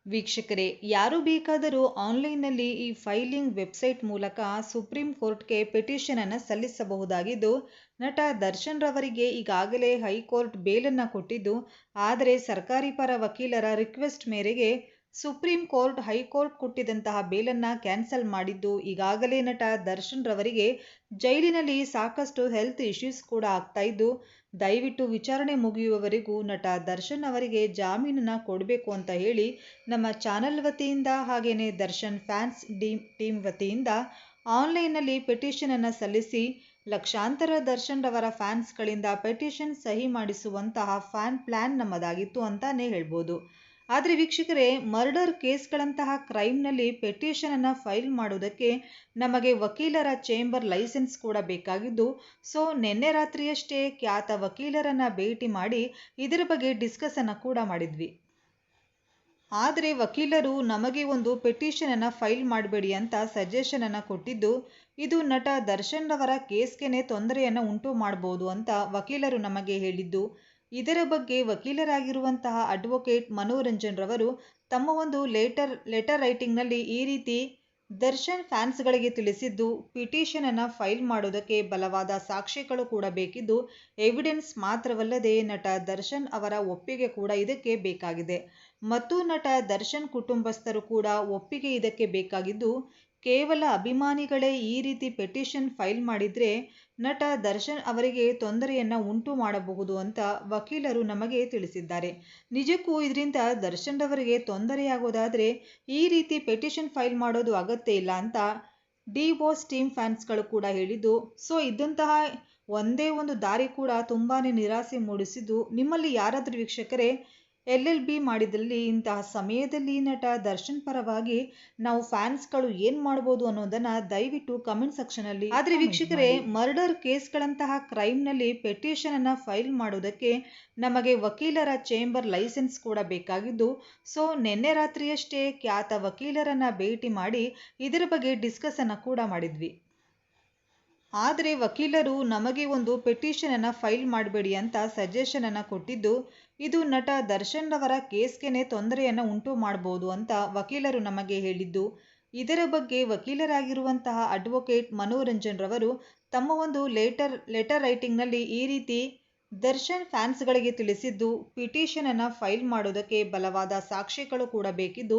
ವೀಕ್ಷಕರೇ, ಯಾರು ಬೇಕಾದರೂ ಆನ್ಲೈನ್ನಲ್ಲಿ ಈ ಫೈಲಿಂಗ್ ವೆಬ್ಸೈಟ್ ಮೂಲಕ ಸುಪ್ರೀಂ ಕೋರ್ಟ್ಗೆ ಪಿಟಿಷನ್ ಅನ್ನು ಸಲ್ಲಿಸಬಹುದಾಗಿದ್ದು, ನಟ ದರ್ಶನ್ ರವರಿಗೆ ಈಗಾಗಲೇ ಹೈಕೋರ್ಟ್ ಬೇಲನ್ನು ಕೊಟ್ಟಿದ್ದು, ಆದರೆ ಸರ್ಕಾರಿ ಪರ ವಕೀಲರ ರಿಕ್ವೆಸ್ಟ್ ಮೇರೆಗೆ ಸುಪ್ರೀಂ ಕೋರ್ಟ್ ಹೈಕೋರ್ಟ್ ಕೊಟ್ಟಿದ್ದಂತಹ ಬೇಲನ್ನು ಕ್ಯಾನ್ಸಲ್ ಮಾಡಿದ್ದು, ಈಗಾಗಲೇ ನಟ ದರ್ಶನ್ ರವರಿಗೆ ಜೈಲಿನಲ್ಲಿ ಸಾಕಷ್ಟು ಹೆಲ್ತ್ ಇಶ್ಯೂಸ್ ಕೂಡ ಆಗ್ತಾ ಇದ್ದು, ದಯವಿಟ್ಟು ವಿಚಾರಣೆ ಮುಗಿಯುವವರೆಗೂ ನಟ ದರ್ಶನ್ ಅವರಿಗೆ ಜಾಮೀನನ್ನು ಕೊಡಬೇಕು ಅಂತ ಹೇಳಿ ನಮ್ಮ ಚಾನೆಲ್ ವತಿಯಿಂದ ಹಾಗೇನೆ ದರ್ಶನ್ ಫ್ಯಾನ್ಸ್ ಟೀಮ್ ವತಿಯಿಂದ ಆನ್ಲೈನ್ನಲ್ಲಿ ಪಿಟಿಷನ್ ಅನ್ನು ಸಲ್ಲಿಸಿ ಲಕ್ಷಾಂತರ ದರ್ಶನ್ ರವರ ಫ್ಯಾನ್ಸ್ಗಳಿಂದ ಪಿಟಿಷನ್ ಸಹಿ ಮಾಡಿಸುವಂತಹ ಪ್ಲಾನ್ ನಮ್ಮದಾಗಿತ್ತು ಅಂತಾನೆ ಹೇಳ್ಬೋದು. ಆದರೆ ವೀಕ್ಷಕರೇ, ಮರ್ಡರ್ ಕೇಸ್ಗಳಂತಹ ಕ್ರೈಮ್ನಲ್ಲಿ ಪಿಟಿಷನ್ ಅನ್ನು ಫೈಲ್ ಮಾಡುವುದಕ್ಕೆ ನಮಗೆ ವಕೀಲರ ಚೇಂಬರ್ ಲೈಸೆನ್ಸ್ ಕೂಡ ಬೇಕಾಗಿದ್ದು, ನಿನ್ನೆ ರಾತ್ರಿಯಷ್ಟೇ ಖ್ಯಾತ ವಕೀಲರನ್ನ ಭೇಟಿ ಮಾಡಿ ಇದರ ಬಗ್ಗೆ ಡಿಸ್ಕಸ್ ಅನ್ನು ಕೂಡ ಮಾಡಿದ್ವಿ. ಆದರೆ ವಕೀಲರು ನಮಗೆ ಒಂದು ಪಿಟಿಷನ್ ಅನ್ನು ಫೈಲ್ ಮಾಡಬೇಡಿ ಅಂತ ಸಜೆಷನ್ ಅನ್ನು ಕೊಟ್ಟಿದ್ದು, ಇದು ನಟ ದರ್ಶನ್ ರವರ ಕೇಸ್ಗೆನೆ ತೊಂದರೆಯನ್ನು ಉಂಟು ಮಾಡಬಹುದು ಅಂತ ವಕೀಲರು ನಮಗೆ ಹೇಳಿದ್ದು, ಇದರ ಬಗ್ಗೆ ವಕೀಲರಾಗಿರುವಂತಹ ಅಡ್ವೊಕೇಟ್ ಮನೋರಂಜನ್ ರವರು ತಮ್ಮ ಒಂದು ಲೆಟರ್ ರೈಟಿಂಗ್ನಲ್ಲಿ ಈ ರೀತಿ ದರ್ಶನ್ ಫ್ಯಾನ್ಸ್ಗಳಿಗೆ ತಿಳಿಸಿದ್ದು, ಪಿಟಿಷನ್ ಅನ್ನು ಫೈಲ್ ಮಾಡೋದಕ್ಕೆ ಬಲವಾದ ಸಾಕ್ಷ್ಯಗಳು ಕೂಡ ಬೇಕಿದ್ದು, ಎವಿಡೆನ್ಸ್ ಮಾತ್ರವಲ್ಲದೆ ನಟ ದರ್ಶನ್ ಅವರ ಒಪ್ಪಿಗೆ ಕೂಡ ಇದಕ್ಕೆ ಬೇಕಾಗಿದೆ ಮತ್ತು ನಟ ದರ್ಶನ್ ಕುಟುಂಬಸ್ಥರು ಕೂಡ ಒಪ್ಪಿಗೆ ಇದಕ್ಕೆ ಬೇಕಾಗಿದ್ದು, ಕೇವಲ ಅಭಿಮಾನಿಗಳೇ ಈ ರೀತಿ ಪಿಟಿಷನ್ ಫೈಲ್ ಮಾಡಿದ್ರೆ ನಟ ದರ್ಶನ್ ಅವರಿಗೆ ತೊಂದರೆಯನ್ನ ಉಂಟು ಮಾಡಬಹುದು ಅಂತ ವಕೀಲರು ನಮಗೆ ತಿಳಿಸಿದ್ದಾರೆ. ನಿಜಕ್ಕೂ ಇದರಿಂದ ದರ್ಶನ್ ರವರಿಗೆ ತೊಂದರೆಯಾಗೋದಾದ್ರೆ ಈ ರೀತಿ ಪಿಟಿಷನ್ ಫೈಲ್ ಮಾಡೋದು ಅಗತ್ಯ ಇಲ್ಲ ಅಂತ ಡಿವೋರ್ಸ್ ಟೀಮ್ ಫ್ಯಾನ್ಸ್ಗಳು ಕೂಡ ಹೇಳಿದ್ದು, ಇದ್ದಂತಹ ಒಂದೇ ಒಂದು ದಾರಿ ಕೂಡ ತುಂಬಾನೇ ನಿರಾಸೆ ಮೂಡಿಸಿದ್ದು, ನಿಮ್ಮಲ್ಲಿ ಯಾರಾದರೂ ವೀಕ್ಷಕರೇ LLB ಮಾಡಿದಲ್ಲಿ ಇಂತಹ ಸಮಯದಲ್ಲಿ ನಟ ದರ್ಶನ್ ಪರವಾಗಿ ನಾವು ಫ್ಯಾನ್ಸ್ಗಳು ಏನ್ ಮಾಡಬಹುದು ಅನ್ನೋದನ್ನ ದಯವಿಟ್ಟು ಕಮೆಂಟ್ ಸೆಕ್ಷನ್ ಅಲ್ಲಿ. ಆದ್ರೆ ವೀಕ್ಷಕರೇ, ಮರ್ಡರ್ ಕೇಸ್ಗಳಂತಹ ಕ್ರೈಮ್ನಲ್ಲಿ ಪಿಟಿಷನ್ ಅನ್ನ ಫೈಲ್ ಮಾಡುವುದಕ್ಕೆ ನಮಗೆ ವಕೀಲರ ಚೇಂಬರ್ ಲೈಸೆನ್ಸ್ ಕೂಡ ಬೇಕಾಗಿದ್ದು, ನಿನ್ನೆ ರಾತ್ರಿಯಷ್ಟೇ ಖ್ಯಾತ ವಕೀಲರನ್ನ ಭೇಟಿ ಮಾಡಿ ಇದರ ಬಗ್ಗೆ ಡಿಸ್ಕಸ್ ಅನ್ನ ಕೂಡ ಮಾಡಿದ್ವಿ. ಆದರೆ ವಕೀಲರು ನಮಗೆ ಒಂದು ಪಿಟಿಷನ್ ಅನ್ನು ಫೈಲ್ ಮಾಡಬೇಡಿ ಅಂತ ಸಜೆಷನ್ ಅನ್ನು ಕೊಟ್ಟಿದ್ದು, ಇದು ನಟ ದರ್ಶನ್ ರವರ ಕೇಸ್ಗೆನೆ ತೊಂದರೆಯನ್ನು ಉಂಟು ಮಾಡಬಹುದು ಅಂತ ವಕೀಲರು ನಮಗೆ ಹೇಳಿದ್ದು, ಇದರ ಬಗ್ಗೆ ವಕೀಲರಾಗಿರುವಂತಹ ಅಡ್ವೊಕೇಟ್ ಮನೋರಂಜನ್ ರವರು ತಮ್ಮ ಒಂದು ಲೆಟರ್ ರೈಟಿಂಗ್ನಲ್ಲಿ ಈ ರೀತಿ ದರ್ಶನ್ ಫ್ಯಾನ್ಸ್ಗಳಿಗೆ ತಿಳಿಸಿದ್ದು, ಪಿಟಿಷನ್ ಅನ್ನು ಫೈಲ್ ಮಾಡೋದಕ್ಕೆ ಬಲವಾದ ಸಾಕ್ಷ್ಯಗಳು ಕೂಡ ಬೇಕಿದ್ದು,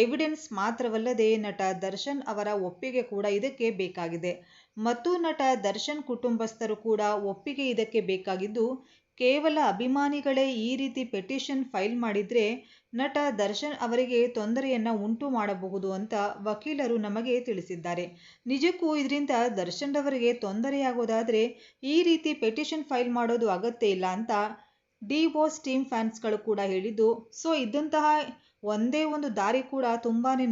ಎವಿಡೆನ್ಸ್ ಮಾತ್ರವಲ್ಲದೆ ನಟ ದರ್ಶನ್ ಅವರ ಒಪ್ಪಿಗೆ ಕೂಡ ಇದಕ್ಕೆ ಬೇಕಾಗಿದೆ ಮತ್ತು ನಟ ದರ್ಶನ್ ಕುಟುಂಬಸ್ಥರು ಕೂಡ ಒಪ್ಪಿಗೆ ಇದಕ್ಕೆ ಬೇಕಾಗಿದ್ದು, ಕೇವಲ ಅಭಿಮಾನಿಗಳೇ ಈ ರೀತಿ ಪಿಟಿಷನ್ ಫೈಲ್ ಮಾಡಿದ್ರೆ ನಟ ದರ್ಶನ್ ಅವರಿಗೆ ತೊಂದರೆಯನ್ನ ಉಂಟು ಮಾಡಬಹುದು ಅಂತ ವಕೀಲರು ನಮಗೆ ತಿಳಿಸಿದ್ದಾರೆ. ನಿಜಕ್ಕೂ ಇದರಿಂದ ದರ್ಶನ್ ರವರಿಗೆ ತೊಂದರೆಯಾಗೋದಾದ್ರೆ ಈ ರೀತಿ ಪಿಟಿಷನ್ ಫೈಲ್ ಮಾಡೋದು ಅಗತ್ಯ ಇಲ್ಲ ಅಂತ ಡಿವೋರ್ಸ್ ಟೀಮ್ ಫ್ಯಾನ್ಸ್ಗಳು ಕೂಡ ಹೇಳಿದ್ದು, ಇದ್ದಂತಹ ಒಂದೇ ಒಂದು ದಾರಿ ಕೂಡ ತುಂಬಾನೇ